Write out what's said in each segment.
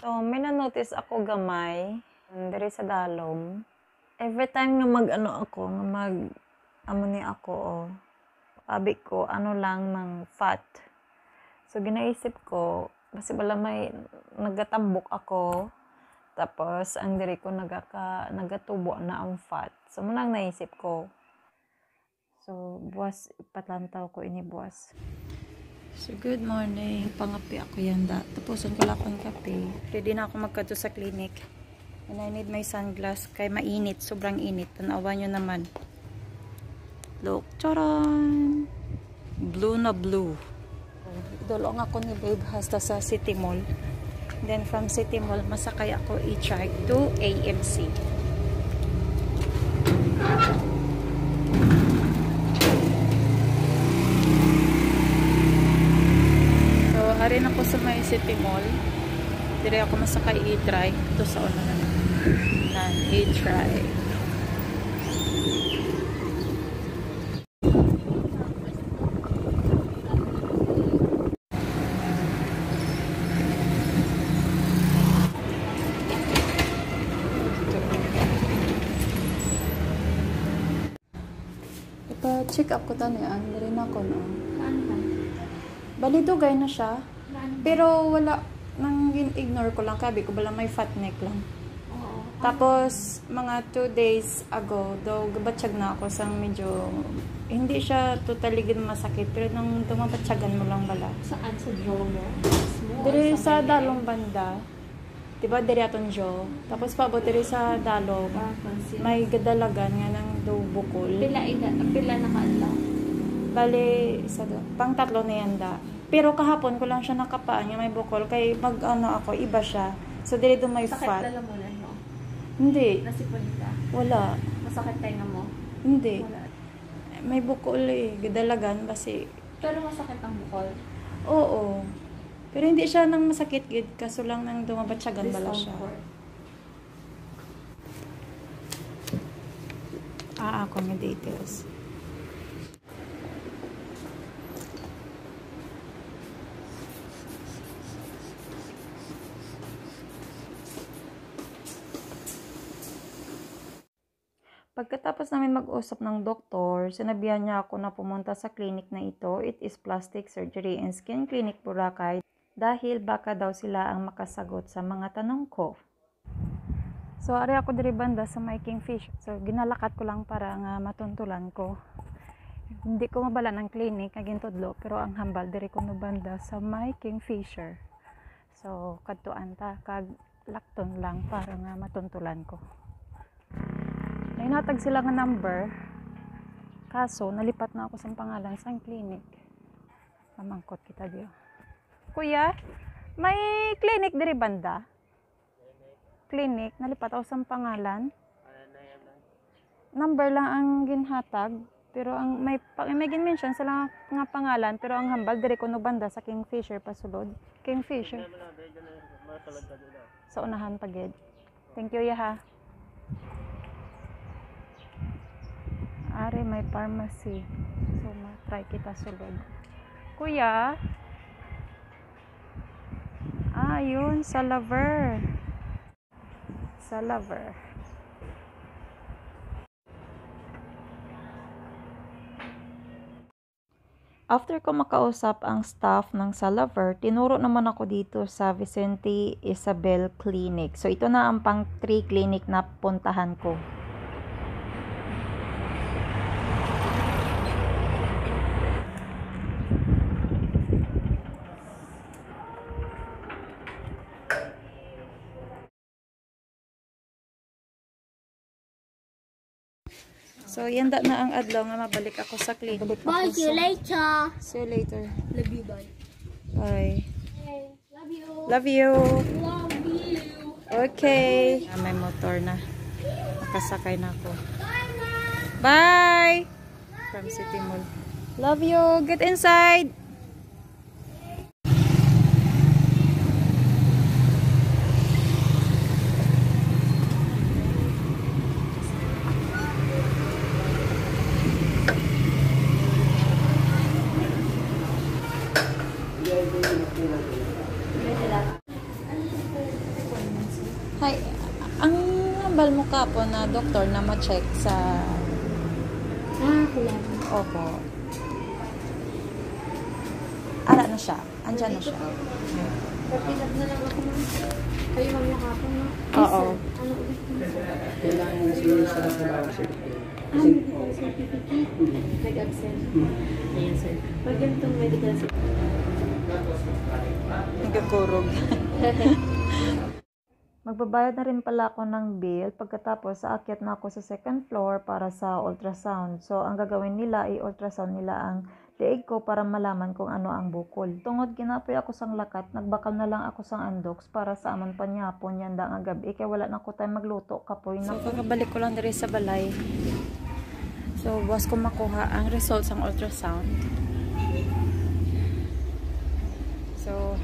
So, may na-notice ako gamay diri sa dalom. Every time nga amo ni ako, abi ko, lang ng fat. So, ginaisip ko, kasi wala may nagatambok ako, tapos ang diri ko nagatubo na ang fat. So, munang naisip ko. So, buwas, ipatlantaw ko ini buwas. So, good morning. Pangapi ako yanda. Tapusin ko lang akong kape. Ready na ako magkadto sa clinic. And I need my sunglass kay mainit. Sobrang init. Tanawan nyo naman. Look. Charan! Blue na blue. Idulong ako ni Babe hasta sa City Mall. Then from City Mall, masakay ako e-trike to AMC. Harin ako sa may City Mall. Dire ako masakay e-try. Ito sa una na e-try. Ipa-check up ko tanian. Dire na ako na. Balidugay na siya. Pero wala, nang ignore ko lang, kabi ko bala may fat neck lang. Tapos, mga 2 days ago, daw gabatsyag na ako sang medyo, hindi siya totally masakit, pero nang dumabatsagan mo lang bala. Saan? Sa jaw mo? Diri sa dalong banda. Diba, diri atong jaw. Tapos paabot diri sa dalong, may gadalagan nga ng daw bukol. Pila nakaadlaw? Bali, pang 3 na yanda. Pero kahapon ko lang siya nakapaan yung may bukol. Kay ako, iba siya. So, dili doon may Sakit fat. lalamunan mo? Hindi. Nasipon ka? Wala. Masakit tayo mo? Hindi. Wala. May bukol eh. Gadalagan kasi. Pero masakit ang bukol? Oo. Pero hindi siya nang masakit gid. Kaso lang nang dumabatsagan bala siya. Ako ng details. Pagkatapos namin mag-usap ng doktor, sinabihan niya ako na pumunta sa clinic na ito. It is Plastic Surgery and Skin Clinic Boracay dahil baka daw sila ang makasagot sa mga tanong ko. So, ari ako diri banda sa may Kingfish. So, ginalakat ko lang para nga matuntulan ko. Hindi ko mabala ng clinic, nagintudlo, pero ang hambal diri ko no banda sa may Kingfisher. So, kadtuan ta, kag lakton lang para nga matuntulan ko. May natag sila nga number. Kaso, nalipat na ako sa pangalan sa clinic. Mamangkot kita diyo. Kuya, may clinic diri banda? Clinic, nalipat ako sa pangalan. Number lang ang ginhatag. Pero ang may gin-mention sila nga pangalan. Pero ang hambal diri ko no banda sa Kingfisher pasulod. Kingfisher. Sa unahan pagid. Thank you ya ha. Are may pharmacy. So, try kita sulod. Kuya? Yun. Sa Lover. Sa Lover. After ko makausap ang staff ng Sa Lover, tinuro naman ako dito sa Vicente Isabel Clinic. So, ito na ang pang 3 clinic na puntahan ko. So, yanda na ang adlaw nga mabalik ako sa clinic. Bye, see you later. See you later. Love you, bye. Bye. Hey, love you. Love you. Love you. Okay. May motor na. Nakasakay na ako. Bye! From City Mall. Love you. Get inside. na doktor na ma-check sa... Kailangan. Opo. Ala na siya. Andyan na siya. Kapilap na lang ako, ma'am. Kayo, ma'am, yung kapon, no? Oo. Ano ulit mo? Kailangan na sunod sa trabaho certificate. Medical certificate. Nag-absent. Ayan, sir. Pag ganitong medical certificate. Nagkakurog. Magbabayad na rin pala ako ng bill. Pagkatapos, aakyat na ako sa second floor para sa ultrasound. So, ang gagawin nila, i-ultrasound nila ang liig ko para malaman kung ano ang bukol. Tungod ginapoy ako sang lakat, nagbakal na lang ako sang andoks para sa amon panyapon yan da nga gabi. Kaya wala na ako tayo magluto kapoy. So, kakabalik ko lang diri sa balay. So, buwas ko makuha ang results ng ultrasound. So,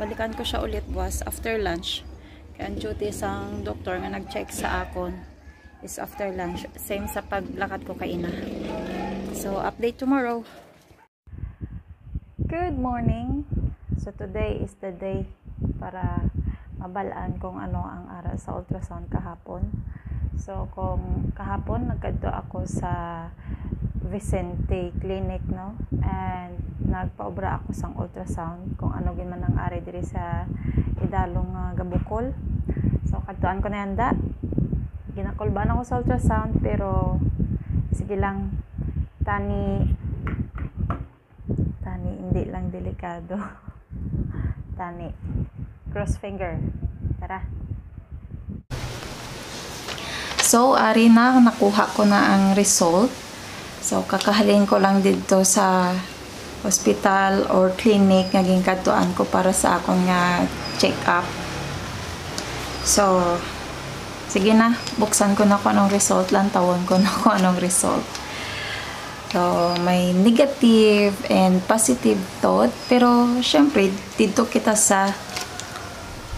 balikan ko siya ulit buwas after lunch. Kaya ang duty sang doktor nga nag-check sa akon is after lunch. Same sa paglakad ko kay ina. So, update tomorrow. Good morning. So, today is the day para mabalaan kung ano ang ara sa ultrasound kahapon. So, kung kahapon nagkadto ako sa Vicente Clinic, no? And nagpaobra ako sang ultrasound kung ano gid man ang ari diri sa idalong Gabukol. So, kadtuan ko na yanda. Ginakulban ako sa ultrasound pero sige lang, tani hindi lang delikado. Tani cross finger. Tara. So, ari na nakuha ko na ang result. So, kakahalin ko lang dito sa hospital or clinic nga gingkadtuan ko para sa akong nga check-up. So, sige na, buksan ko na kung anong result, lantawon ko na kung anong result. So, may negative and positive thought, pero syempre, dito kita sa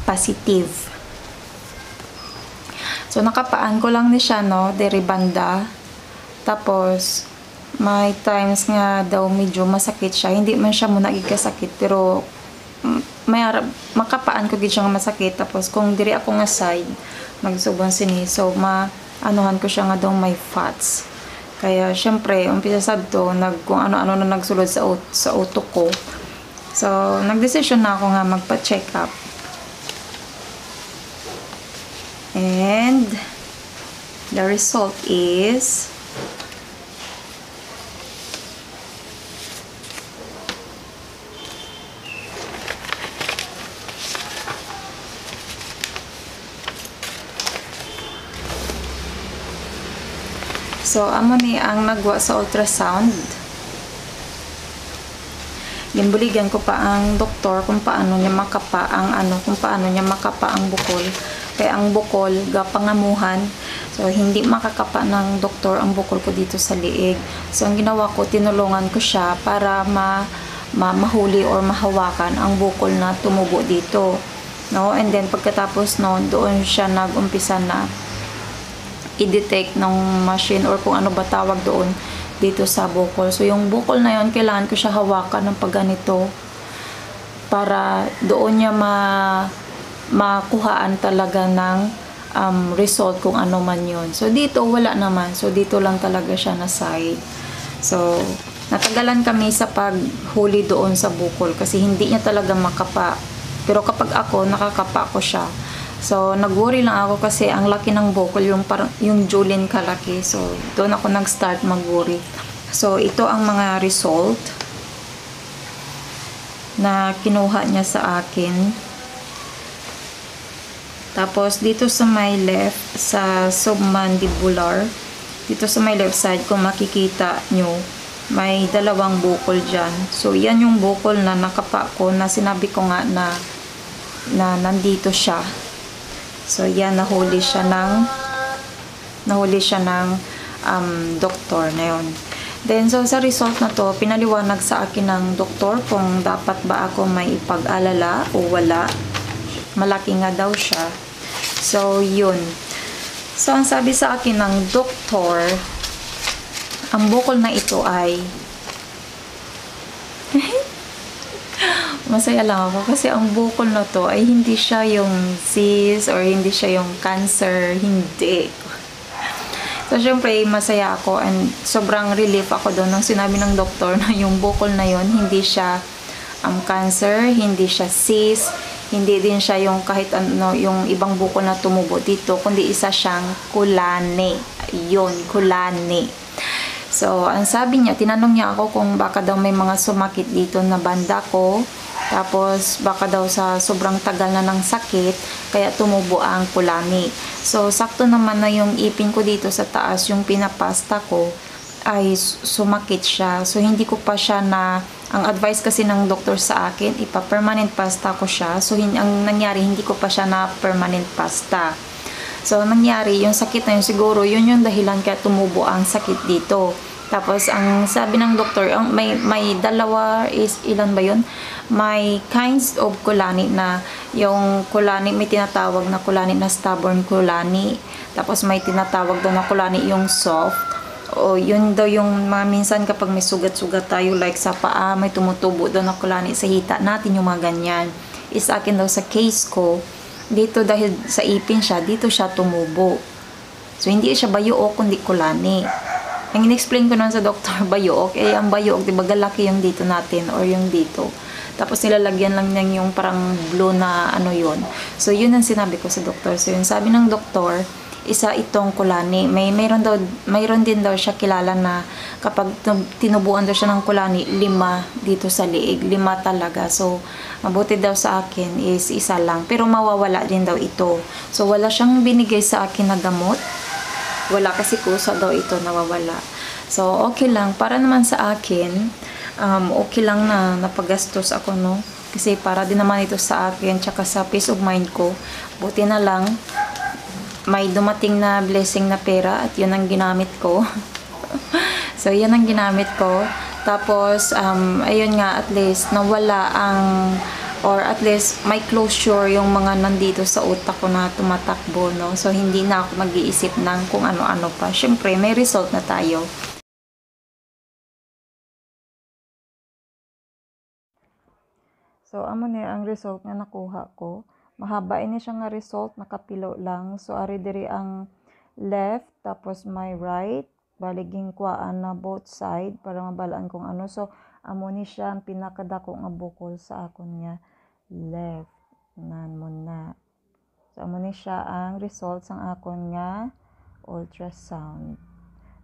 positive. So, nakapaan ko lang ni siya, no, diri banda. Tapos, may times nga daw medyo masakit siya. Hindi man siya muna ikasakit, pero makapaan ko gid siya nga masakit. Tapos, kung diri ako nga side, magsubon sini. So, maanuhan ko siya nga daw may fats. Kaya, syempre, umpisa sabto, kung ano-ano na nagsulod sa utok ko. So, nagdesisyon na ako nga magpa-check up. And, the result is... So, amo ni ang nagwa sa ultrasound. Ginbuligan ko pa ang doktor kung paano niya makapa ang bukol. Kaya ang bukol, gapangamuhan. So, hindi makakapa ng doktor ang bukol ko dito sa liig. So, ang ginawa ko, tinulungan ko siya para mahuli or mahawakan ang bukol na tumubo dito. No? And then, pagkatapos noon, doon siya nag-umpisa na i-detect ng machine or kung ano ba tawag doon dito sa bukol. So, yung bukol na yon kailangan ko siya hawakan ng pagganito para doon niya makuhaan talaga ng result kung ano man yun. So, dito wala naman. So, dito lang talaga siya na side. So, natagalan kami sa paghuli doon sa bukol kasi hindi niya talaga makapa. Pero kapag ako, nakakapa ko siya. So, nag-worry lang ako kasi ang laki ng bukol, yung Julin kalaki. So, doon ako nag-start mag-worry. So, ito ang mga result na kinuha niya sa akin. Tapos, dito sa my left, sa submandibular, dito sa my left side, kung makikita nyo, may dalawang bukol dyan. So, yan yung bukol na nakapa ko na sinabi ko nga na nandito siya. So, yan, nahuli siya ng doktor na yun. Then, so, sa result na to, pinaliwanag sa akin ng doktor kung dapat ba ako may ipag-alala o wala. Malaki nga daw siya. So, yun. So, ang sabi sa akin ng doktor, ang bukol na ito ay Masaya lang ako kasi ang bukol na to ay hindi siya yung cyst or hindi siya yung cancer, hindi. So, syempre, masaya ako and sobrang relief ako doon nung sinabi ng doktor na yung bukol na yon hindi siya cancer, hindi siya cyst, hindi din siya yung kahit ano, yung ibang bukol na tumubo dito, kundi isa siyang kulane. Yun, kulane. So, ang sabi niya, tinanong niya ako kung baka daw may mga sumakit dito na banda ko. Tapos, baka daw sa sobrang tagal na ng sakit, kaya tumubo ang kulani. So, sakto naman na yung ipin ko dito sa taas, yung pinapasta ko, ay sumakit siya. So, hindi ko pa siya na, ang advice kasi ng doktor sa akin, ipa-permanent pasta ko siya. So, ang nangyari, hindi ko pa siya na permanent pasta. So, nangyari, yung sakit na yun, siguro, yun yung dahilan kaya tumubo ang sakit dito. Tapos, ang sabi ng doktor, may dalawa is, ilan ba yun? May kinds of kulani na, yung kulani, may tinatawag na kulani na stubborn kulani. Tapos, may tinatawag daw na kulani yung soft. O, yun daw yung mga minsan kapag may sugat-sugat tayo, like sa paa, may tumutubo daw na kulani sa hita natin, yung mga ganyan. Is akin daw sa case ko, dito dahil sa ipin siya, dito siya tumubo. So, hindi siya bayuok, kundi kulani. Ang in-explain ko naman sa doktor, bayuok, ang bayuok, di ba galaki yung dito natin or yung dito. Tapos nilalagyan lang niya yung parang blue na ano yun. So, yun ang sinabi ko sa doktor. So, yun sabi ng doktor, isa itong kulani. Mayroon din daw siya kilala na kapag tinubuan daw siya ng kulani, 5 dito sa liig. 5 talaga. So, mabuti daw sa akin is isa lang. Pero mawawala din daw ito. So, wala siyang binigay sa akin na gamot. Wala kasi kusa daw ito nawawala. So, okay lang. Para naman sa akin, okay lang na napagastos ako, no? Kasi para din naman ito sa akin, tsaka sa peace of mind ko. Buti na lang, may dumating na blessing na pera at yun ang ginamit ko. So, yan ang ginamit ko. Tapos, ayun nga, at least, nawala ang, or at least, may closure yung mga nandito sa utak ko na tumatakbo, no? So, hindi na ako mag-iisip ng kung ano-ano pa. Siyempre, may result na tayo. So, amo ni ang result nga nakuha ko. Mahaba ini siya nga result, nakapilo lang. So, ari diri ang left, tapos my right. Baliging kuhaan na both side para mabalaan kung ano. So, amo ni siya ang pinakadako nga bukol sa akon nga left. Nan mo na. So, amo ni siya ang result sang akon nga ultrasound.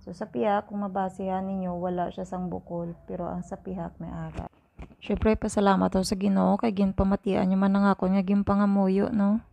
So, sa pihak, kung mabasihan ninyo, wala siya sang bukol. Pero ang sa pihak may ara. Syempre, pasalamat ako sa Ginoo kay ginpamatian niyo man ang ako nga ginpangamuyo, no?